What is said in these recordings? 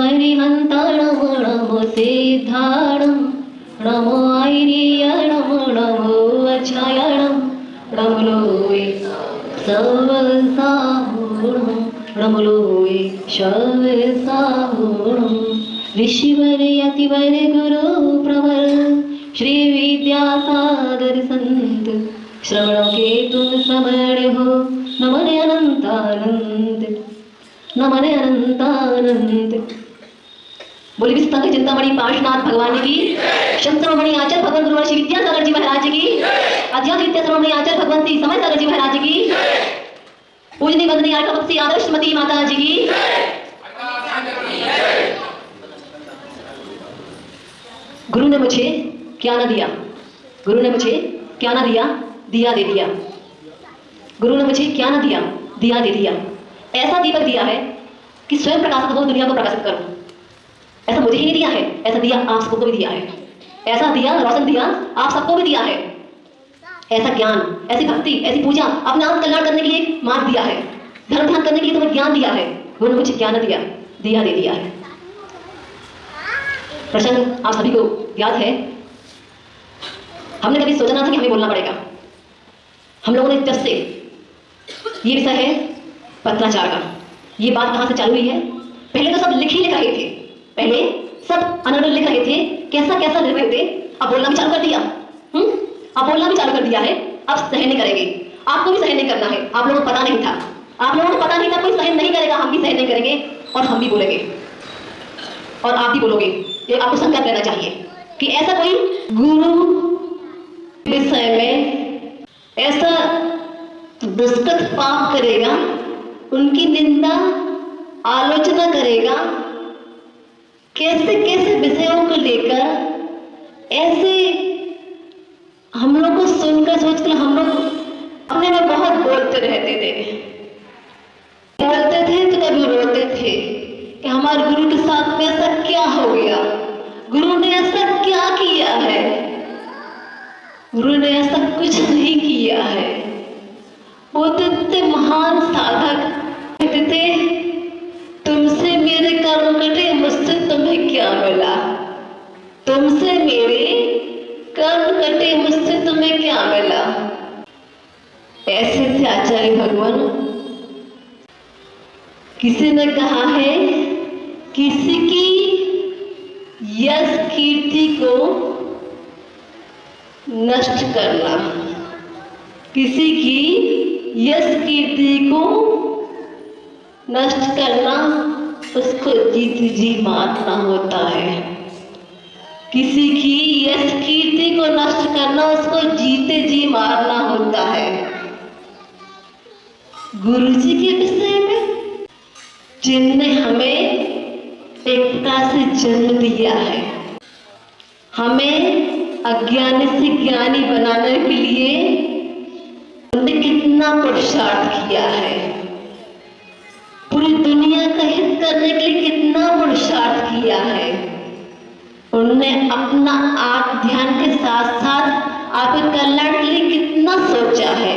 अरिहन्ताणं नमो सिद्धाणं नमो ऐर्यणं नमो अक्षयणं नमो लोये सर्वसाहुणं नमो लोये सर्वसाहुणं ऋषिवर यतिवर गुरु प्रवर श्री विद्यासागर संत श्रवण केतुन समण हो नमन अनंतानंद नमन अनंतानंद। बोली विस्तंग चिंतामणि पार्श्वनाथ भगवान की, शंतरमणि आचार्य भगवान गुरु श्री विद्यासागर जी महाराज की, अध्यात्म विद्याश्रमणि आचार्य भगवंती समय सागर जी महाराज की, पूजनी वंदनीय आर्कवत्सी आदर्शमती माता जी की। गुरु ने मुझे क्या ना दिया, गुरु ने मुझे क्या ना दिया, दिया दे दिया। गुरु ने मुझे क्या ना दिया, दिया दे दिया। ऐसा दीपक दिया है कि स्वयं प्रकाशित हो, दुनिया को प्रकाशित करो। ऐसा मुझे ही नहीं दिया है, ऐसा दिया आप सबको भी दिया है। ऐसा दिया रोशन दिया आप सबको भी दिया है। ऐसा ज्ञान, ऐसी भक्ति, ऐसी पूजा, अपने आप कल्याण करने के लिए मार्ग दिया है, धर्म ध्यान करने के लिए तुम्हें ज्ञान दिया है। गुरु ने मुझे क्या ना दिया, दिया दे दिया है। प्रसंग आप सभी को याद है। हमने कभी सोचा ना था कि हमें बोलना पड़ेगा। हम लोगों ने जब से ये विषय है पत्राचार का, ये बात कहाँ से चालू हुई है? पहले तो सब लिख ही लिख रहे थे, पहले सब अनर्गल लिख रहे थे, कैसा कैसा लिख रहे थे। अब बोलना भी चालू कर दिया। अब बोलना भी चालू कर दिया है। अब सहन नहीं करेंगे, आपको भी सहन नहीं करना है। आप लोगों को पता नहीं था, आप लोगों को पता नहीं था, कोई सहन नहीं करेगा, हम भी सहन नहीं करेंगे और हम भी बोलेंगे और आप भी बोलोगे। ये आपको संकल्प लेना चाहिए कि ऐसा कोई गुरु विषय में ऐसा दुष्कृत पाप करेगा, उनकी निंदा आलोचना करेगा, कैसे कैसे विषयों को लेकर ऐसे हम लोग को सुनकर सोचकर हम लोग अपने में बहुत बोलते रहते थे, बोलते थे तो कभी रोते थे कि हमारे गुरु के साथ में ऐसा क्या हो गया, गुरु ने ऐसा क्या किया है। गुरु ने ऐसा कुछ नहीं किया है। वो तो इतने महान साधक कहते थे, तुमसे मेरे कर्म कटे, मुझसे तुम्हें क्या मिला। तुमसे मेरे कर्म कटे, मुझसे तुम्हें क्या मिला। ऐसे थे आचार्य भगवान। किसी ने कहा है, किसी की यश कीर्ति को नष्ट करना, किसी की यश कीर्ति को नष्ट करना, उसको जीत जी मारना होता है। किसी की यश कीर्ति को नष्ट करना, उसको जीते जी मारना होता है। गुरु जी के विषय में, जिनने हमें एकता से जन्म दिया है, हमें अज्ञानी से ज्ञानी बनाने के लिए उन्होंने कितना पुरुषार्थ किया है। पूरी दुनिया का हित करने के लिए कितना पुरुषार्थ किया है। उन्होंने अपना आत्म ध्यान के साथ साथ आपके कल्याण के लिए कितना सोचा है,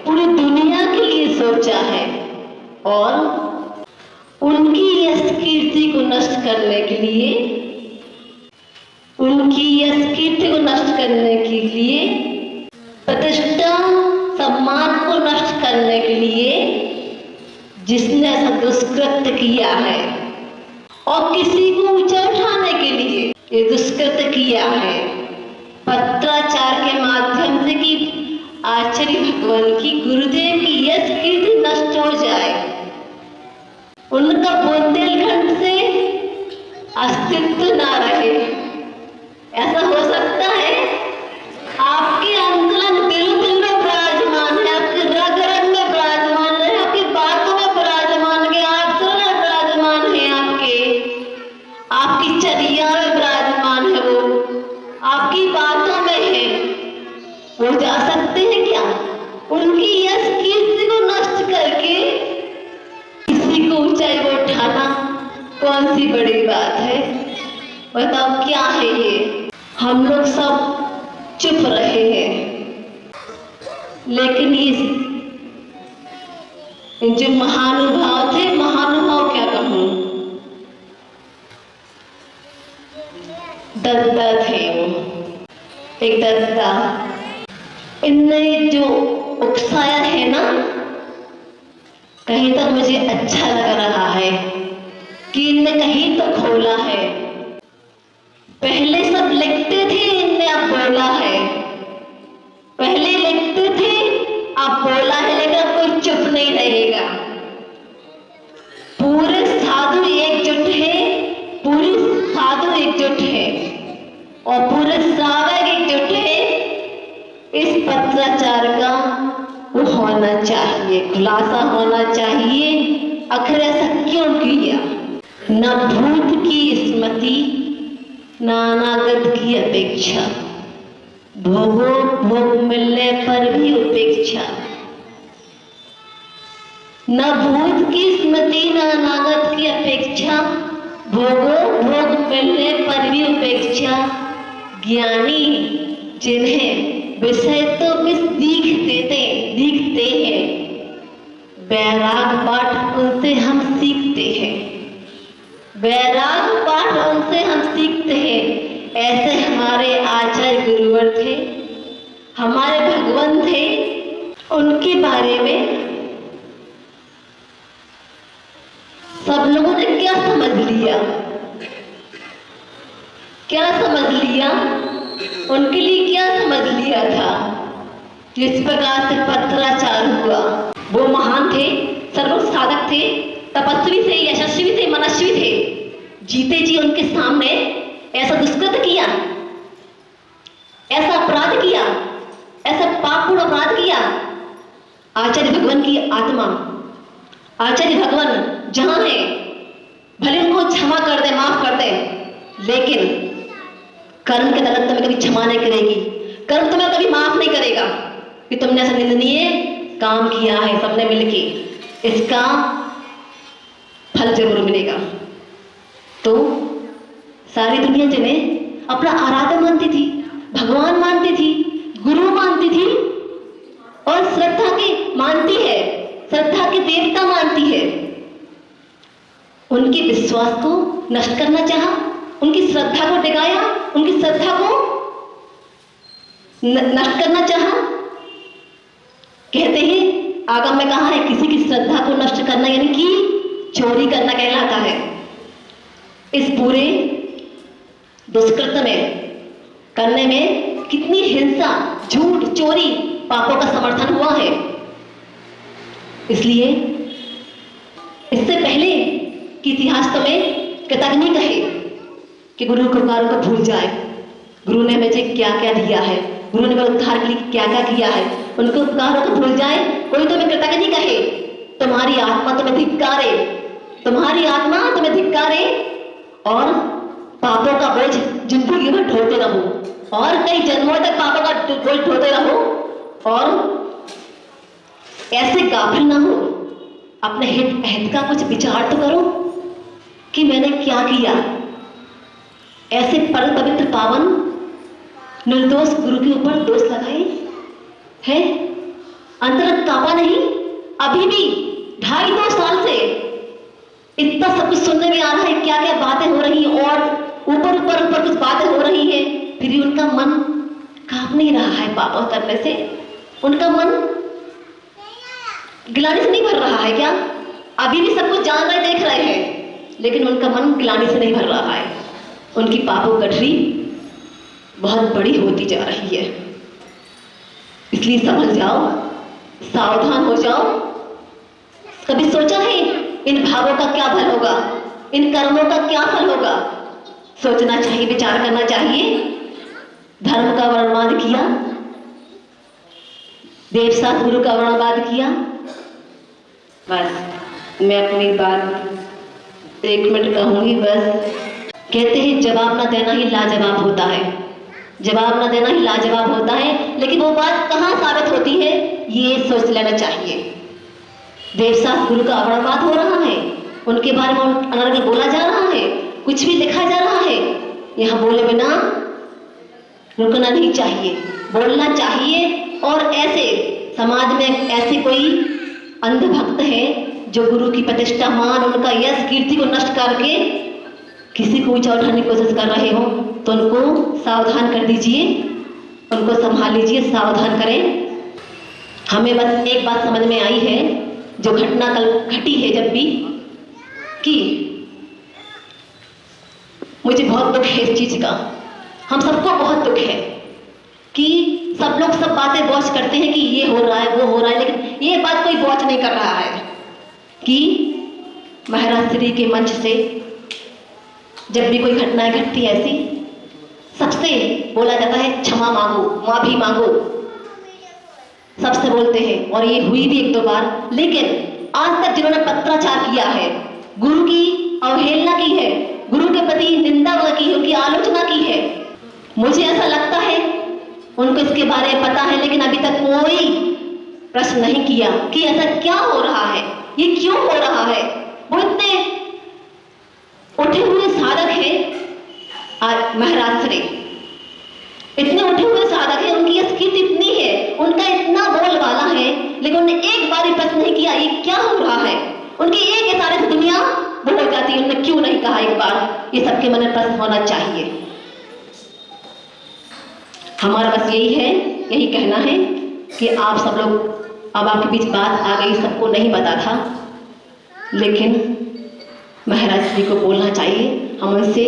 पूरी दुनिया के लिए सोचा है। और उनकी यश कीर्ति को नष्ट करने के लिए, उनकी यश कीर्ति को नष्ट करने के लिए, प्रतिष्ठा सम्मान को नष्ट करने के लिए जिसने ऐसा दुष्कृत्य किया है और किसी को ऊंचा उठाने के लिए ये दुष्कृत्य किया है, पत्राचार के माध्यम से कि आचार्य भगवान की, गुरुदेव की यश कीर्ति नष्ट हो जाए, उनका बुंदेलखंड से अस्तित्व ना रहे। ऐसा हो सकता है? आपके अंतरंग दिल में विराजमान है, आपके रग रग में विराजमान है, आपकी बातों में विराजमान है, आप में विराजमान है, आपकी चर्या में विराजमान है, वो आपकी बातों में है। वो जा सकते हैं क्या उनकी यश कीर्ति को नष्ट करके किसी को ऊंचाई को उठाना? कौन सी बड़ी बात है? बताओ क्या है ये? हम लोग सब चुप रहे हैं, लेकिन ये जो महानुभाव थे, महानुभाव क्या कहूं, दद्दा थे वो, एक दद्दा। इनने जो उकसाया है ना, कहीं तक मुझे अच्छा लग रहा है कि इनने कहीं तो खोला है। पहले सब लिखते थे, इनने अब बोला है। पहले लिखते थे, अब बोला है, लेकिन कोई चुप नहीं रहेगा। पूरे साधु एकजुट है, पूरी साधु एकजुट है और पूरे श्रावक एकजुट है। इस पत्राचार का वो होना चाहिए, खुलासा होना चाहिए। आखिर ऐसा क्यों किया? न भूत की स्मृति, न अनागत की अपेक्षा, भोगो भोग मिलने पर भी उपेक्षा। न भूत की स्मृति, न अनागत की अपेक्षा, भोगो भोग मिलने पर भी उपेक्षा। ज्ञानी जिन्हें विषय तो मिस दिखते हैं, वैराग पाठ उनसे हम सीखते हैं। वैराग पाठ उनसे हम सीखते हैं। ऐसे हमारे आचार्य गुरुवर थे, हमारे भगवान थे। उनके बारे में सब लोगों ने क्या समझ लिया? क्या समझ लिया? उनके लिए क्या समझ लिया था? जिस प्रकार से पत्राचार हुआ, वो महान थे, सर्वोच्च साधक थे, तपस्वी थे, यशस्वी थे, मनस्वी थे। जीते जी उनके सामने ऐसा दुष्कृत किया, ऐसा अपराध किया, ऐसा पापपूर्ण अपराध किया। आचार्य भगवान की आत्मा, आचार्य भगवान जहां है, भले उनको क्षमा कर दे, माफ कर दे, लेकिन कर्म के तलत तुम्हें कभी क्षमा नहीं करेगी। कर्म तुम्हें कभी माफ नहीं करेगा कि तुमने ऐसा निंदनीय काम किया है। सबने मिलके इसका फल जरूर मिलेगा। तो सारी दुनिया जिन्हें अपना आराध्य मानती थी, भगवान मानती थी, गुरु मानती थी और श्रद्धा के मानती है, श्रद्धा के देवता मानती है, उनके विश्वास को नष्ट करना चाहा, उनकी श्रद्धा को डिगाया, उनकी श्रद्धा को नष्ट करना चाहा। कहते हैं आगम में कहा है, किसी की श्रद्धा को नष्ट करना यानी कि चोरी करना कहलाता है। इस पूरे दुष्कृत्य में करने में कितनी हिंसा, झूठ, चोरी, पापों का समर्थन हुआ है। इसलिए इससे पहले कि इतिहास तुम्हें कृतज्ञ कहे कि गुरु कृपारों को भूल जाए, गुरु ने हमें क्या क्या दिया है, गुरु ने मेरे उद्धार के लिए क्या क्या किया है, उनके उपकारों को भूल जाए। कोई तुम्हें कृतज्ञ कहे, तुम्हारी आत्मा तुम्हें धिक्कारे, तुम्हारी आत्मा तुम्हें धिक्कारे और पापों का बोझ जिंदगी भर ढोते रहो और कई जन्मों तक पापों का बोझ ढोते रहो और ऐसे गाफिल ना हो। अपने हित अहित का कुछ विचार तो करो कि मैंने क्या किया। ऐसे परम पवित्र पावन निर्दोष गुरु के ऊपर दोष लगाए हैं। अंतरंग कांपा नहीं? अभी भी 2.5 साल से इतना सब कुछ सुनने में आ रहा है, क्या क्या बातें हो रही हैं और ऊपर कुछ बातें हो रही हैं, फिर भी उनका मन कांप नहीं रहा है पापों करने से। उनका मन गिलानी से नहीं भर रहा है क्या? अभी भी सब कुछ जान रहे, देख रहे हैं, लेकिन उनका मन गिलानी से नहीं भर रहा है। उनकी पापों गठरी बहुत बड़ी होती जा रही है। इसलिए समझ जाओ, सावधान हो जाओ। कभी सोचा है इन भावों का क्या फल होगा, इन कर्मों का क्या फल होगा? सोचना चाहिए, विचार करना चाहिए। धर्म का वर्णवाद किया, देवशास्त्र गुरु का वर्णवाद किया। बस मैं अपनी बात 1 मिनट कहूंगी। बस कहते हैं जवाब ना देना ही लाजवाब होता है, जवाब ना देना ही लाजवाब होता है। लेकिन वो बात कहाँ साबित होती है, ये सोच लेना चाहिए। देवशास्त्र गुरु का वर्णवाद हो रहा है, उनके बारे में अनर्गल बोला जा रहा है, कुछ भी लिखा जा रहा है। यहाँ बोले बिना रुकना नहीं चाहिए, बोलना चाहिए। और ऐसे समाज में ऐसे कोई अंधभक्त है जो गुरु की प्रतिष्ठा, मान, उनका यश, कीर्ति को नष्ट करके किसी को ऊंचा उठाने की कोशिश कर रहे हो तो उनको सावधान कर दीजिए, उनको संभाल लीजिए, सावधान करें। हमें बस एक बात समझ में आई है, जो घटना कल घटी है जब भी, कि मुझे बहुत दुख है इस चीज का, हम सबको बहुत दुख है कि सब लोग सब बातें वॉच करते हैं कि ये हो रहा है वो हो रहा है, लेकिन ये बात कोई वॉच नहीं कर रहा है कि महाराज श्री के मंच से जब भी कोई घटनाएं घटती है ऐसी, सबसे बोला जाता है क्षमा मांगो, माफी मांगो, सबसे बोलते हैं। और ये हुई भी एक दो बार, लेकिन आज तक जिन्होंने पत्राचार किया है, गुरु की अवहेलना की है, गुरु के प्रति निंदा की है, उनकी आलोचना की है, मुझे ऐसा लगता है उनको इसके बारे में पता है, लेकिन अभी तक कोई प्रश्न नहीं किया कि ऐसा क्या हो रहा है, ये क्यों हो रहा है। वो इतने उठे हुए साधक है महाराज श्री, इतने उठे हुए साधक है, उनकी स्थिति इतनी है, उनका इतना बोलबाला है, लेकिन उन्होंने एक बार भी प्रश्न नहीं किया ये क्या हो रहा है। उनके एक इशारे से दुनिया वो हो जाती है, उन्होंने क्यों नहीं कहा एक बार, ये सबके मन में प्रश्न होना चाहिए। हमारा बस यही है, यही कहना है कि आप सब लोग, अब आपके बीच बात आ गई, सबको नहीं पता था, लेकिन महाराज जी को बोलना चाहिए। हम उनसे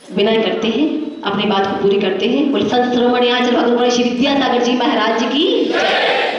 विनय करते हैं, अपनी बात को पूरी करते हैं। बोले संत शिरोमणि आचार्य भगवान श्री विद्यासागर जी महाराज जी की जय।